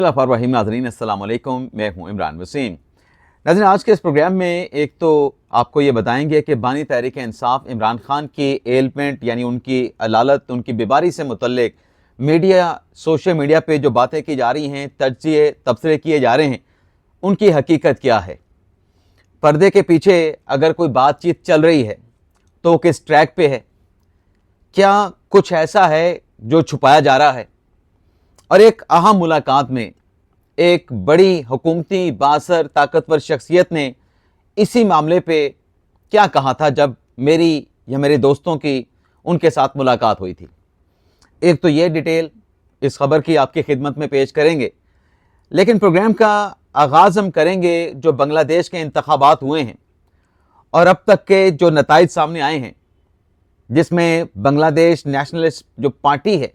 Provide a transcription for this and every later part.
रहीम नाज़रीन, अस्सलाम वालेकुम। मैं हूं इमरान वसीम। नाज़रीन, आज के इस प्रोग्राम में एक तो आपको ये बताएंगे कि बानी तहरीक इंसाफ इमरान खान की एलमेंट यानी उनकी अलालत, उनकी बीमारी से मुतल्लिक मीडिया, सोशल मीडिया पे जो बातें की जा रही हैं, तज्जिए तबसरे किए जा रहे हैं, उनकी हकीकत क्या है। पर्दे के पीछे अगर कोई बातचीत चल रही है तो किस ट्रैक पे है, क्या कुछ ऐसा है जो छुपाया जा रहा है। और एक अहम मुलाकात में एक बड़ी हुकूमती बासर ताकतवर शख्सियत ने इसी मामले पे क्या कहा था जब मेरी या मेरे दोस्तों की उनके साथ मुलाकात हुई थी। एक तो ये डिटेल इस खबर की आपकी खिदमत में पेश करेंगे, लेकिन प्रोग्राम का आगाज़ हम करेंगे जो बांग्लादेश के इंतखाबात हुए हैं और अब तक के जो नताइज सामने आए हैं, जिसमें बांग्लादेश नेशनलिस्ट जो पार्टी है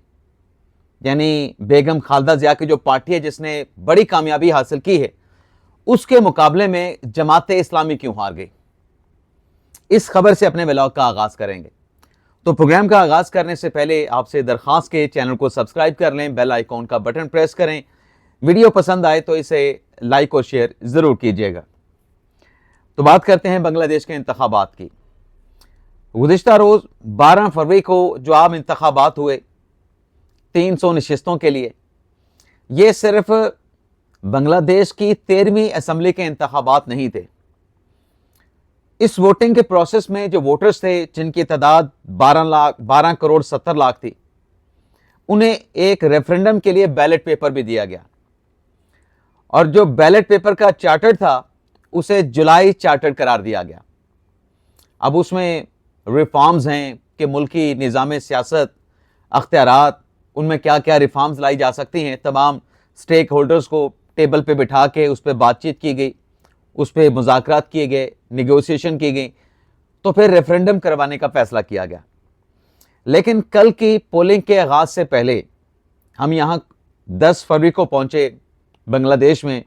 यानी बेगम खालदा जिया की जो पार्टी है जिसने बड़ी कामयाबी हासिल की है, उसके मुकाबले में जमाते इस्लामी क्यों हार गई। इस खबर से अपने व्लॉग का आगाज़ करेंगे। तो प्रोग्राम का आगाज़ करने से पहले आपसे दरख्वास्त के चैनल को सब्सक्राइब कर लें, बेल आइकॉन का बटन प्रेस करें, वीडियो पसंद आए तो इसे लाइक और शेयर ज़रूर कीजिएगा। तो बात करते हैं बांग्लादेश के इंतखाबात की। गुज़िश्ता रोज़ 12 फरवरी को जो आम इंतखाबात हुए 300 नशिस्तों के लिए, ये सिर्फ बांग्लादेश की 13वीं असम्बली के इंतखाबात नहीं थे। इस वोटिंग के प्रोसेस में जो वोटर्स थे, जिनकी तादाद 12 करोड़ 70 लाख थी, उन्हें एक रेफरेंडम के लिए बैलेट पेपर भी दिया गया और जो बैलेट पेपर का चार्टर था उसे जुलाई चार्टर करार दिया गया। अब उसमें रिफॉर्म्स हैं कि मुल्की निज़ाम सियासत, अख्तियारात, उनमें क्या क्या रिफॉर्म्स लाई जा सकती हैं। तमाम स्टेक होल्डर्स को टेबल पे बिठा के उस पर बातचीत की गई, उस पर मुज़ाकरात किए गए, निगोसिएशन की गई, तो फिर रेफरेंडम करवाने का फैसला किया गया। लेकिन कल की पोलिंग के आगाज़ से पहले हम यहाँ 10 फरवरी को पहुँचे, बांग्लादेश में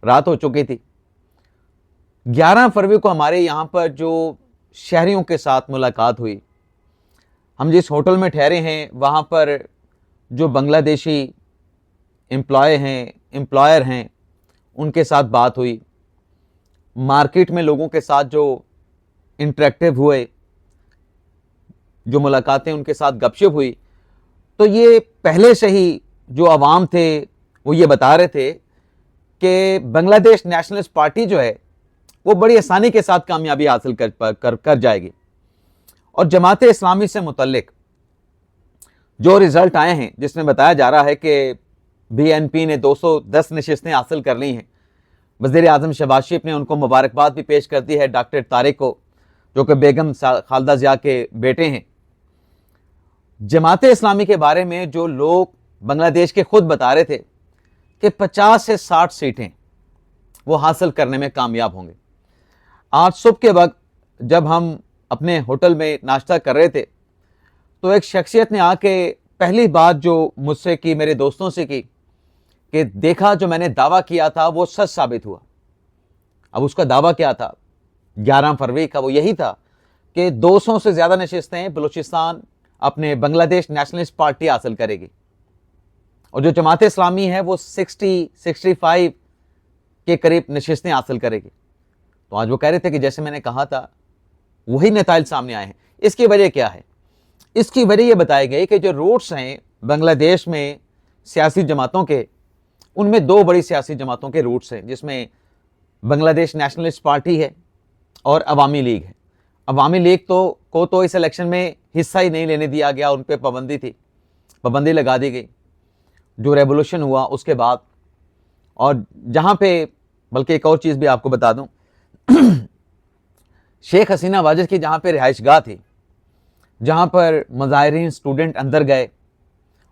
रात हो चुकी थी। 11 फरवरी को हमारे यहाँ पर जो शहरियों के साथ मुलाकात हुई, हम जिस होटल में ठहरे हैं वहाँ पर जो बांग्लादेशी एम्प्लॉयर हैं, उनके साथ बात हुई। मार्केट में लोगों के साथ जो इंटरेक्टिव हुए, जो मुलाकातें उनके साथ गपशप हुई, तो ये पहले से ही जो अवाम थे वो ये बता रहे थे कि बांग्लादेश नेशनलिस्ट पार्टी जो है वो बड़ी आसानी के साथ कामयाबी हासिल कर जाएगी। और जमाते इस्लामी से मुतल्लिक जो रिजल्ट आए हैं, जिसमें बताया जा रहा है कि बीएनपी ने 210 नशिस्तें हासिल कर ली हैं। वज़ीर आज़म शहबाज शरीफ ने उनको मुबारकबाद भी पेश कर दी है, डॉक्टर तारिक को, जो कि बेगम खालदा जिया के बेटे हैं। जमाते इस्लामी के बारे में जो लोग बांग्लादेश के खुद बता रहे थे कि 50 से 60 सीटें वो हासिल करने में कामयाब होंगे। आज सुबह के वक्त जब हम अपने होटल में नाश्ता कर रहे थे तो एक शख्सियत ने आके पहली बात जो मुझसे की, मेरे दोस्तों से की, कि देखा जो मैंने दावा किया था वो सच साबित हुआ। अब उसका दावा क्या था 11 फरवरी का? वो यही था कि 200 से ज़्यादा नशिस्तें बलूचिस्तान अपने बांग्लादेश नेशनलिस्ट पार्टी हासिल करेगी और जो जमात इस्लामी है वो 65 के करीब नशिस्तें हासिल करेगी। तो आज वो कह रहे थे कि जैसे मैंने कहा था वही नताइज सामने आए हैं। इसकी वजह क्या है? इसकी वजह ये बताई गई कि जो रूट्स हैं बांग्लादेश में सियासी जमातों के, उनमें 2 बड़ी सियासी जमातों के रूट्स हैं, जिसमें बांग्लादेश नेशनलिस्ट पार्टी है और अवामी लीग है। अवामी लीग को तो इस इलेक्शन में हिस्सा ही नहीं लेने दिया गया, उन पर पाबंदी थी, पाबंदी लगा दी गई जो रेवोल्यूशन हुआ उसके बाद। और जहाँ पे, बल्कि एक और चीज़ भी आपको बता दूँ, शेख हसीना वाजिद की जहाँ पे रिहाइशगाह थी, जहाँ पर मुजाहिरीन स्टूडेंट अंदर गए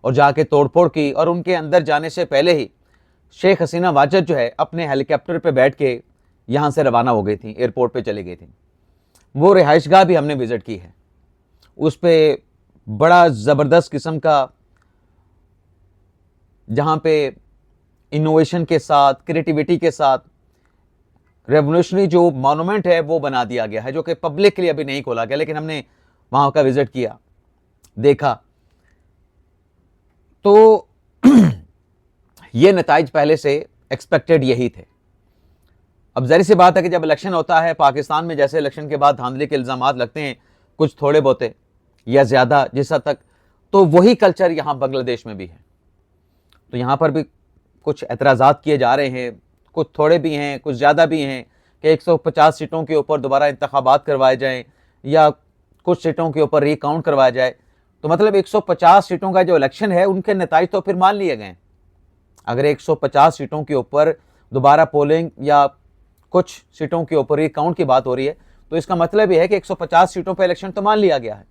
और जाके तोड़फोड़ की, और उनके अंदर जाने से पहले ही शेख हसीना वाजिद जो है अपने हेलीकॉप्टर पे बैठ के यहाँ से रवाना हो गई थी, एयरपोर्ट पे चली गई थी। वो रिहाइशगाह भी हमने विज़िट की है। उस पर बड़ा ज़बरदस्त किस्म का, जहाँ पे इनोवेशन के साथ, क्रिएटिविटी के साथ रेवोल्यूशनरी जो मॉन्यूमेंट है वो बना दिया गया है, जो कि पब्लिक के लिए अभी नहीं खोला गया, लेकिन हमने वहाँ का विज़िट किया, देखा। तो ये नताइज पहले से एक्सपेक्टेड यही थे। अब ज़ाहिर सी बात है कि जब इलेक्शन होता है पाकिस्तान में, जैसे इलेक्शन के बाद धांधली के इल्ज़ामात लगते हैं कुछ थोड़े बहुते या ज़्यादा जिस हद तक, तो वही कल्चर यहाँ बांग्लादेश में भी है। तो यहाँ पर भी कुछ एतराज़ात किए जा रहे हैं, कुछ थोड़े भी हैं कुछ ज़्यादा भी हैं, कि 150 सीटों के ऊपर दोबारा इंतखाबात करवाए जाएँ या कुछ सीटों के ऊपर रिकाउंट करवाया जाए। तो मतलब 150 सीटों का जो इलेक्शन है उनके नताइज तो फिर मान लिए गए। अगर 150 सीटों के ऊपर दोबारा पोलिंग या कुछ सीटों के ऊपर रिकाउंट की बात हो रही है, तो इसका मतलब यह है कि 150 सीटों पर इलेक्शन तो मान लिया गया है।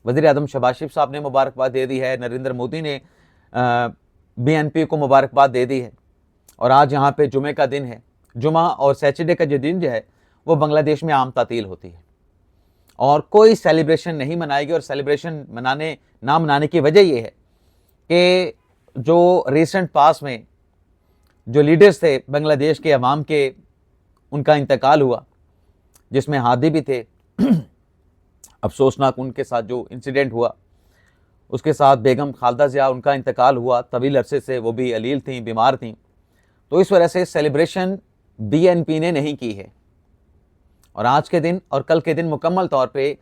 वज़ीर आज़म शहबाज शरीफ साहब ने मुबारकबाद दे दी है, नरेंद्र मोदी ने BNP को मुबारकबाद दे दी है, और आज यहाँ पे जुमे का दिन है। जुमा और सैटरडे का जो दिन जो है वो बांग्लादेश में आम तातील होती है और कोई सेलिब्रेशन नहीं मनाएगी। और सेलिब्रेशन ना मनाने की वजह ये है कि जो रिसेंट पास में जो लीडर्स थे बांग्लादेश के अवाम के, उनका इंतकाल हुआ, जिसमें हादी भी थे। अफसोसनाक उनके साथ जो इंसिडेंट हुआ, उसके साथ बेगम खालदा ज़िया, उनका इंतकाल हुआ तवील अरसे से, वो भी अलील थी, बीमार थी। तो इस वजह से सेलिब्रेशन BNP ने नहीं की है, और आज के दिन और कल के दिन मुकम्मल तौर पे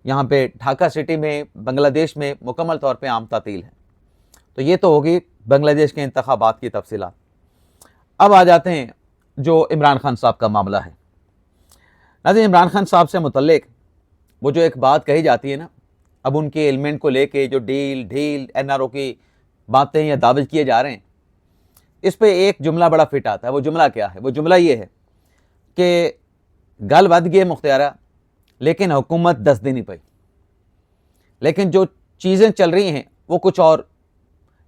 यहाँ पे ढाका सिटी में बांग्लादेश में मुकम्मल तौर पे आम तातील है। तो ये तो होगी बांग्लादेश के इंतखाबात की तफसीलात। अब आ जाते हैं जो इमरान खान साहब का मामला है। नाज़रीन, इमरान खान साहब से मुतल्लिक वो जो एक बात कही जाती है ना, अब उनके एलिमेंट को लेके जो ढील NRO की बातें या दावे किए जा रहे हैं, इस पे एक जुमला बड़ा फिट आता है। वो जुमला क्या है? वो जुमला ये है कि गल वध गए मुख्तियारा, लेकिन हुकूमत 10 दिन ही पई, लेकिन जो चीज़ें चल रही हैं वो कुछ और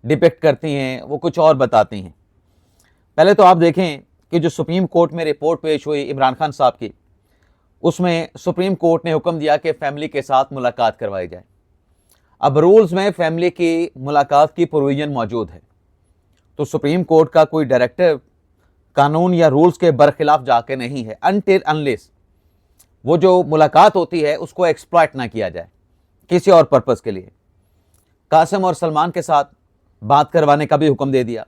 डिपेक्ट करती हैं, वो कुछ और बताती हैं। पहले तो आप देखें कि जो सुप्रीम कोर्ट में रिपोर्ट पेश हुई इमरान खान साहब की, उसमें सुप्रीम कोर्ट ने हुक्म दिया कि फैमिली के साथ मुलाकात करवाई जाए। अब रूल्स में फैमिली की मुलाकात की प्रोविजन मौजूद है, तो सुप्रीम कोर्ट का कोई डायरेक्टर कानून या रूल्स के बरखिलाफ जाके नहीं है, अनटिल अनलेस वो जो मुलाकात होती है उसको एक्सप्लॉइट ना किया जाए किसी और पर्पज़ के लिए। कासिम और सलमान के साथ बात करवाने का भी हुक्म दे दिया,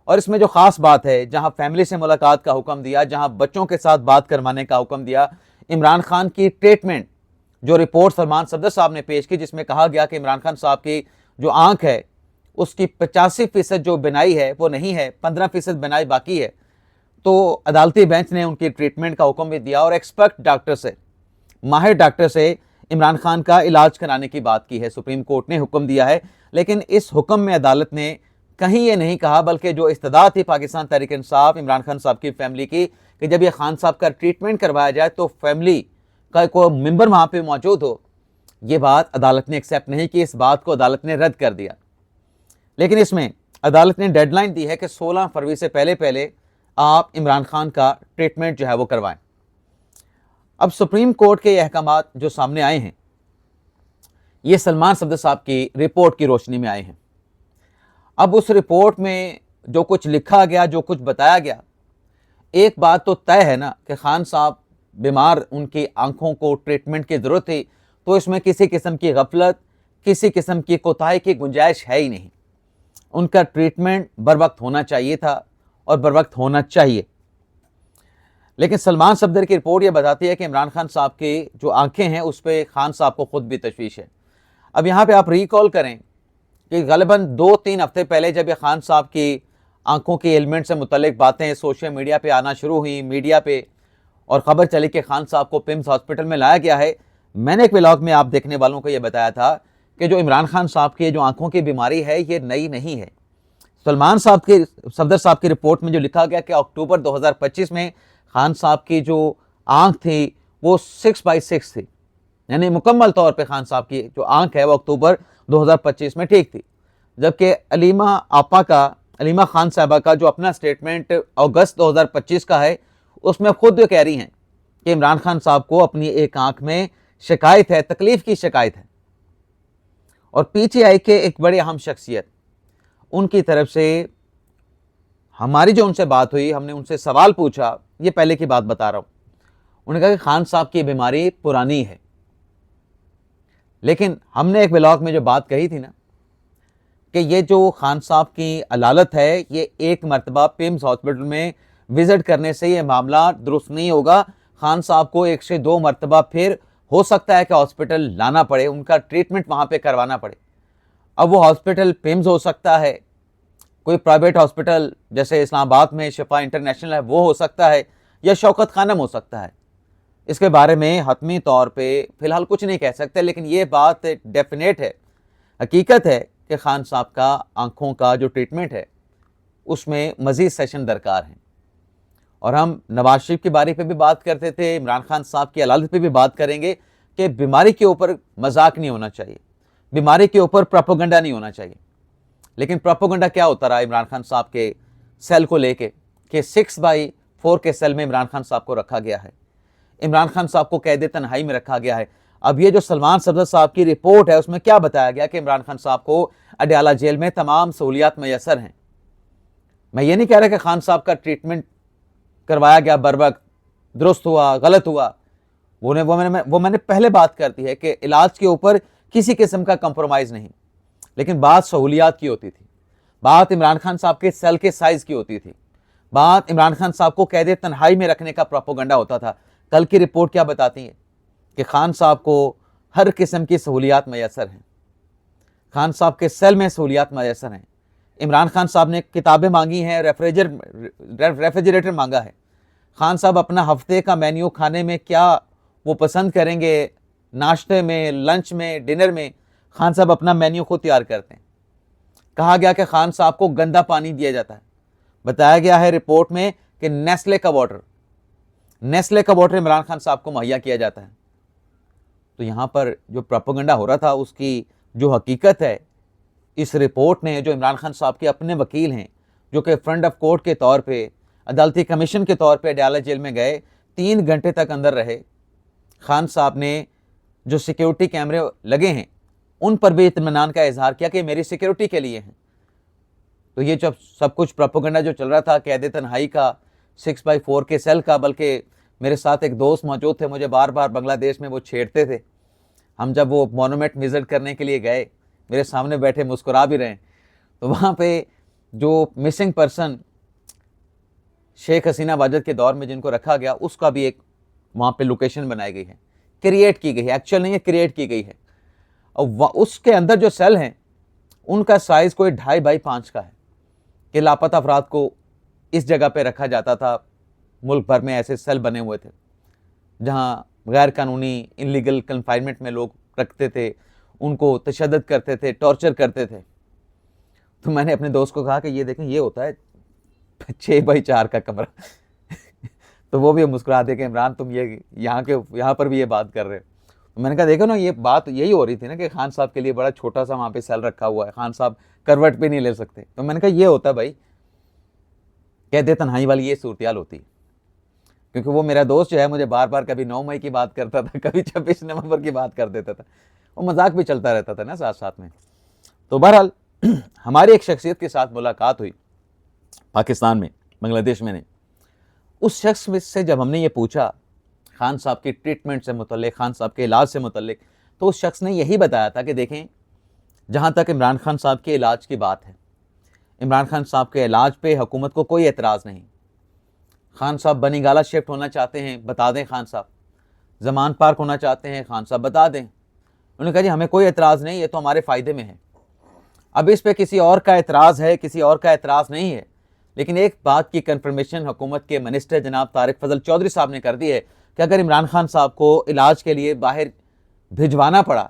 और इसमें जो ख़ास बात है, जहां फैमिली से मुलाकात का हुक्म दिया, जहां बच्चों के साथ बात करवाने का हुक्म दिया, इमरान खान की ट्रीटमेंट जो रिपोर्ट सलमान सफदर साहब ने पेश की, जिसमें कहा गया कि इमरान खान साहब की जो आंख है उसकी 85% जो बिनाई है वो नहीं है, 15% बिनाई बाकी है। तो अदालती बेंच ने उनकी ट्रीटमेंट का हुक्म भी दिया और एक्सपर्ट डॉक्टर से, माहिर डॉक्टर से इमरान खान का इलाज कराने की बात की है। सुप्रीम कोर्ट ने हुक्म दिया है, लेकिन इस हुक्म में अदालत ने कहीं ये नहीं कहा, बल्कि जो इस्तदा थी पाकिस्तान तहरीक इंसाफ इमरान खान साहब की फैमिली की, कि जब ये खान साहब का ट्रीटमेंट करवाया जाए तो फैमिली का कोई मेंबर वहाँ पे मौजूद हो, ये बात अदालत ने एक्सेप्ट नहीं की। इस बात को अदालत ने रद्द कर दिया। लेकिन इसमें अदालत ने डेडलाइन दी है कि 16 फरवरी से पहले आप इमरान खान का ट्रीटमेंट जो है वो करवाएं। अब सुप्रीम कोर्ट के अहकामात जो सामने आए हैं, ये सलमान सफदर साहब की रिपोर्ट की रोशनी में आए हैं। अब उस रिपोर्ट में जो कुछ लिखा गया, जो कुछ बताया गया, एक बात तो तय है ना कि खान साहब बीमार, उनकी आंखों को ट्रीटमेंट की ज़रूरत थी, तो इसमें किसी किस्म की गफलत, किसी किस्म की कोताही की गुंजाइश है ही नहीं। उनका ट्रीटमेंट बर वक्त होना चाहिए था और बर वक्त होना चाहिए। लेकिन सलमान सफदर की रिपोर्ट ये बताती है कि इमरान खान साहब की जो आंखें हैं उस पर खान साहब को खुद भी तशवीश है। अब यहाँ पे आप रिकॉल करें कि ग़ालिबन 2-3 हफ्ते पहले जब ये खान साहब की आंखों के एलिमेंट से मुतल्लिक बातें सोशल मीडिया पे आना शुरू हुई, मीडिया पे, और ख़बर चली कि खान साहब को पिम्स हॉस्पिटल में लाया गया है, मैंने एक व्लॉग में आप देखने वालों को ये बताया था कि जो इमरान खान साहब की जो आंखों की बीमारी है ये नई नहीं है। सलमान साहब की सफदर साहब की रिपोर्ट में जो लिखा गया कि अक्टूबर 2025 में खान साहब की जो आंख थी वो 6/6 थी, यानी मुकम्मल तौर पे खान साहब की जो आंख है वो अक्टूबर 2025 में ठीक थी। जबकि अलीमा खान साहबा का जो अपना स्टेटमेंट अगस्त 2025 का है, उसमें खुद कह रही हैं कि इमरान खान साहब को अपनी एक आंख में शिकायत है, तकलीफ की शिकायत है। और PTI के एक बड़े अहम शख्सियत, उनकी तरफ से हमारी जो उनसे बात हुई, हमने उनसे सवाल पूछा, ये पहले की बात बता रहा हूँ, उन्होंने कहा कि खान साहब की बीमारी पुरानी है। लेकिन हमने एक व्लॉग में जो बात कही थी ना कि ये जो खान साहब की अदालत है, ये एक मरतबा पिम्स हॉस्पिटल में विज़िट करने से ये मामला दुरुस्त नहीं होगा। खान साहब को 1 से 2 मरतबा फिर हो सकता है कि हॉस्पिटल लाना पड़े, उनका ट्रीटमेंट वहाँ पे करवाना पड़े। अब वो हॉस्पिटल पिम्स हो सकता है, कोई प्राइवेट हॉस्पिटल जैसे इस्लामाबाद में शिफा इंटरनेशनल है वो हो सकता है, या शौकत खानम हो सकता है। इसके बारे में हतमी तौर पे फ़िलहाल कुछ नहीं कह सकते, लेकिन ये बात डेफिनेट है, हकीकत है कि खान साहब का आँखों का जो ट्रीटमेंट है उसमें मज़ीद सेशन दरकार हैं। और हम नवाज शरीफ की बारी पे भी बात करते थे, इमरान खान साहब की अदालत पे भी बात करेंगे कि बीमारी के ऊपर मजाक नहीं होना चाहिए, बीमारी के ऊपर प्रोपेगेंडा नहीं होना चाहिए। लेकिन प्रोपेगेंडा क्या होता रहा इमरान खान साहब के सेल को लेके कि 6/4 के सेल में इमरान खान साहब को रखा गया है, इमरान खान साहब को कैद तन्हाई में रखा गया है। अब ये जो सलमान सफदर साहब की रिपोर्ट है उसमें क्या बताया गया कि इमरान खान साहब को अडयाला जेल में तमाम सहूलियात मैसर हैं। मैं ये नहीं कह रहा कि खान साहब का ट्रीटमेंट करवाया गया बर वक्त, दुरुस्त हुआ, गलत हुआ, वो मैंने पहले बात कर दी है कि इलाज के ऊपर किसी किस्म का कंप्रोमाइज़ नहीं, लेकिन बात सहूलियात की होती थी, बात इमरान खान साहब के सेल के साइज़ की होती थी, बात इमरान खान साहब को कैद तन्हाई में रखने का प्रोपेगेंडा होता था। कल की रिपोर्ट क्या बताती है कि खान साहब को हर किस्म की सहूलियात मैसर हैं, खान साहब के सेल में सहूलियात मैसर हैं। इमरान खान साहब ने किताबें मांगी हैं, रेफ्रिजरेटर मांगा है। खान साहब अपना हफ्ते का मेन्यू खाने में क्या वो पसंद करेंगे, नाश्ते में, लंच में, डिनर में, खान साहब अपना मेन्यू खुद तैयार करते हैं। कहा गया कि खान साहब को गंदा पानी दिया जाता है। बताया गया है रिपोर्ट में कि नेस्ले का वाटर इमरान खान साहब को मुहैया किया जाता है। तो यहाँ पर जो प्रोपेगेंडा हो रहा था उसकी जो हकीकत है, इस रिपोर्ट ने, जो इमरान खान साहब के अपने वकील हैं जो कि फ्रंट ऑफ कोर्ट के तौर पे, अदालती कमीशन के तौर पे अडयाला जेल में गए, 3 घंटे तक अंदर रहे। खान साहब ने जो सिक्योरिटी कैमरे लगे हैं उन पर भी इत्मीनान का इजहार किया कि मेरी सिक्योरिटी के लिए हैं। तो ये जब सब कुछ प्रोपेगेंडा जो चल रहा था कैद तन्हाई का, 6/4 के सेल का, बल्कि मेरे साथ एक दोस्त मौजूद थे, मुझे बार बार बांग्लादेश में वो छेड़ते थे। हम जब वो मोनूमेंट विजिट करने के लिए गए, मेरे सामने बैठे मुस्कुरा भी रहे, तो वहाँ पे जो मिसिंग पर्सन शेख हसीना वाजद के दौर में जिनको रखा गया, उसका भी एक वहाँ पे लोकेशन बनाई गई है, क्रिएट की गई है, एक्चुअल नहीं है, क्रिएट की गई है। और उसके अंदर जो सेल हैं उनका साइज़ कोई 2.5x5 का है कि लापता अफराद को इस जगह पे रखा जाता था। मुल्क भर में ऐसे सेल बने हुए थे जहाँ गैर कानूनी इनलीगल कन्फाइनमेंट में लोग रखते थे, उनको तशद्दुद करते थे, टॉर्चर करते थे। तो मैंने अपने दोस्त को कहा कि ये देखें, ये होता है 6/4 का कमरा तो वो भी मुस्कुरा दे कि इमरान तुम ये यहाँ पर भी ये बात कर रहे हो। तो मैंने कहा देखो ना, ये बात यही हो रही थी ना कि खान साहब के लिए बड़ा छोटा सा वहाँ पे सेल रखा हुआ है, खान साहब करवट भी नहीं ले सकते। तो मैंने कहा ये होता है भाई, कैद तन्हाई वाली ये सूरत होती है। क्योंकि वो मेरा दोस्त जो है मुझे बार बार कभी 9 मई की बात करता था, कभी 26 नवंबर की बात कर देता था, वो मजाक भी चलता रहता था ना साथ साथ में। तो बहरहाल हमारी एक शख्सियत के साथ मुलाकात हुई पाकिस्तान में, बांग्लादेश में नहीं। उस शख्स में से जब हमने ये पूछा खान साहब की ट्रीटमेंट से मुतल्लिक, खान साहब के इलाज से मुतल्लिक, तो उस शख्स ने यही बताया था कि देखें, जहाँ तक इमरान खान साहब के इलाज की बात है, इमरान खान साहब के इलाज पे हुकूमत को कोई एतराज़ नहीं। खान साहब बनीगाला शिफ्ट होना चाहते हैं, बता दें खान साहब, जमान पार्क होना चाहते हैं, खान साहब बता दें। उन्होंने कहा जी हमें कोई एतराज़ नहीं, ये तो हमारे फ़ायदे में है। अब इस पे किसी और का एतराज़ है, किसी और का एतराज़ नहीं है, लेकिन एक बात की कन्फर्मेशन हुकूमत के मिनिस्टर जनाब तारिक फजल चौधरी साहब ने कर दी है कि अगर इमरान खान साहब को इलाज के लिए बाहर भिजवाना पड़ा,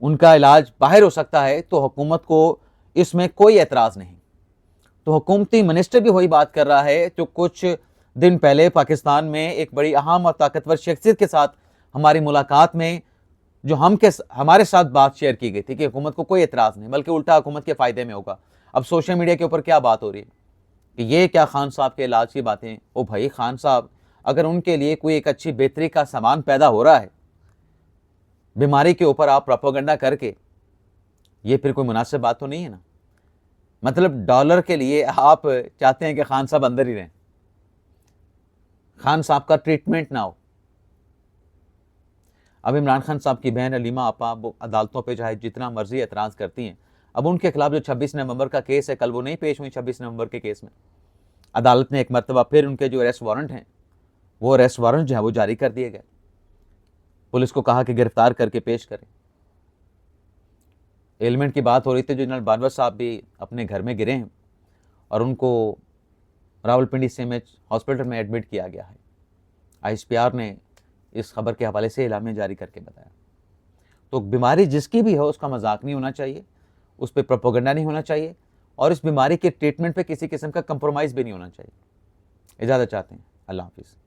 उनका इलाज बाहर हो सकता है, तो हुकूमत को इसमें कोई एतराज़ नहीं। तो हुकूमती मिनिस्टर भी वही बात कर रहा है जो कुछ दिन पहले पाकिस्तान में एक बड़ी अहम और ताकतवर शख्सियत के साथ हमारी मुलाकात में जो हमारे साथ बात शेयर की गई थी कि हुकूमत को कोई एतराज़ नहीं, बल्कि उल्टा हुकूमत के फ़ायदे में होगा। अब सोशल मीडिया के ऊपर क्या बात हो रही है कि ये क्या खान साहब के इलाज की बातें। ओ भाई, खान साहब अगर उनके लिए कोई एक अच्छी बेहतरी का सामान पैदा हो रहा है, बीमारी के ऊपर आप प्रोपेगेंडा करके, ये फिर कोई मुनासिब बात तो नहीं है ना। मतलब डॉलर के लिए आप चाहते हैं कि खान साहब अंदर ही रहें, खान साहब का ट्रीटमेंट ना हो। अब इमरान खान साहब की बहन अलीमा आपा वो अदालतों पे चाहे जितना मर्जी एतराज़ करती हैं, अब उनके खिलाफ जो 26 नवंबर का केस है, कल वो नहीं पेश हुई 26 नवंबर के केस में। अदालत ने एक मरतबा फिर उनके जो अरेस्ट वारंट हैं, वो अरेस्ट वारंट जो है वो जारी कर दिए गए। पुलिस को कहा कि गिरफ्तार करके पेश करें। एलिमेंट की बात हो रही थी, जनरल बानवर साहब भी अपने घर में गिरे हैं और उनको रावलपिंडी CMH हॉस्पिटल में एडमिट किया गया है। ISPR ने इस खबर के हवाले से इलामिया जारी करके बताया। तो बीमारी जिसकी भी हो उसका मजाक नहीं होना चाहिए, उस पर प्रोपेगेंडा नहीं होना चाहिए और इस बीमारी के ट्रीटमेंट पे किसी किस्म का कंप्रोमाइज़ भी नहीं होना चाहिए। इजाज़त चाहते हैं। अल्लाह हाफिज़।